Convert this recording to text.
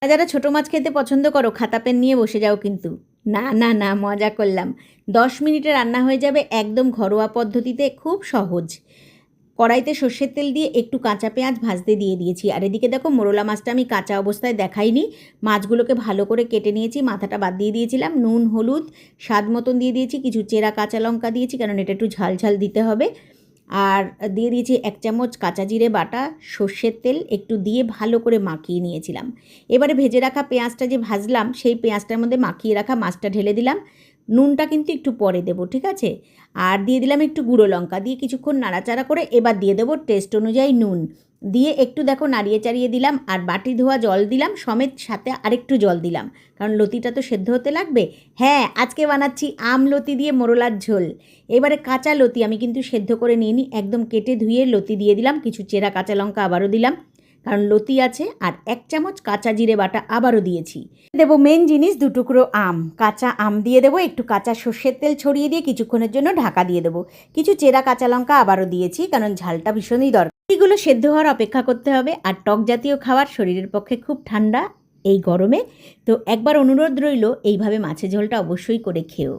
যারা ছোটো মাছ খেতে পছন্দ করো খাতা পেন নিয়ে বসে যাও কিন্তু। না না না, মজা করলাম। 10 মিনিটে রান্না হয়ে যাবে, একদম ঘরোয়া পদ্ধতিতে, খুব সহজ। কড়াইতে সর্ষের তেল দিয়ে একটু কাঁচা পেঁয়াজ ভাজতে দিয়ে দিয়েছি। আর এদিকে দেখো, মোরলা মাছটা আমি কাঁচা অবস্থায় দেখাইনি, মাছগুলোকে ভালো করে কেটে নিয়েছি, মাথাটা বাদ দিয়ে দিয়েছিলাম, নুন হলুদ স্বাদ মতন দিয়ে দিয়েছি, কিছু চেরা কাঁচা লঙ্কা দিয়েছি কারণ এটা একটু ঝাল ঝাল দিতে হবে। আর দিয়ে দিয়েছি 1 চামচ কাঁচা জিরে বাটা, সর্ষের তেল একটু দিয়ে ভালো করে মাখিয়ে নিয়েছিলাম। এবারে ভেজে রাখা পেঁয়াজটা যে ভাজলাম, সেই পেঁয়াজটার মধ্যে মাখিয়ে রাখা মাছটা ঢেলে দিলাম। নুনটা কিন্তু একটু পরে দেবো, ঠিক আছে? আর দিয়ে দিলাম একটু গুঁড়ো লঙ্কা, দিয়ে কিছুক্ষণ নাড়াচাড়া করে এবার দিয়ে দেবো টেস্ট অনুযায়ী নুন, দিয়ে একটু দেখো নাড়িয়ে চাড়িয়ে দিলাম। আর বাটি ধোয়া জল দিলাম, সমেত সাথে আরেকটু জল দিলাম, কারণ লতিটা তো সেদ্ধ হতে লাগবে। হ্যাঁ, আজকে বানাচ্ছি আমলতি দিয়ে মোরলার ঝোল। এবারে কাঁচা লতি আমি কিন্তু সেদ্ধ করে নিইনি, একদম কেটে ধুয়ে লতি দিয়ে দিলাম, কিছু চেরা কাঁচা লঙ্কা আবারও দিলাম কারণ লতি আছে, আর 1 চামচ কাঁচা জিরে বাটা আবারও দিয়েছি। দেবো মেন জিনিস, 2 টুকরো আম, কাঁচা আম দিয়ে দেবো, একটু কাঁচা সর্ষের তেল ছড়িয়ে দিয়ে কিছুক্ষণের জন্য ঢাকা দিয়ে দেবো। কিছু চেরা কাঁচা লঙ্কা আবারও দিয়েছি কারণ ঝালটা ভীষণই দরকার। এগুলো সেদ্ধ হওয়ার অপেক্ষা করতে হবে। আর টক জাতীয় খাবার শরীরের পক্ষে খুব ঠান্ডা এই গরমে, তো একবার অনুরোধ রইল এইভাবে মাছের ঝোলটা অবশ্যই করে খেও।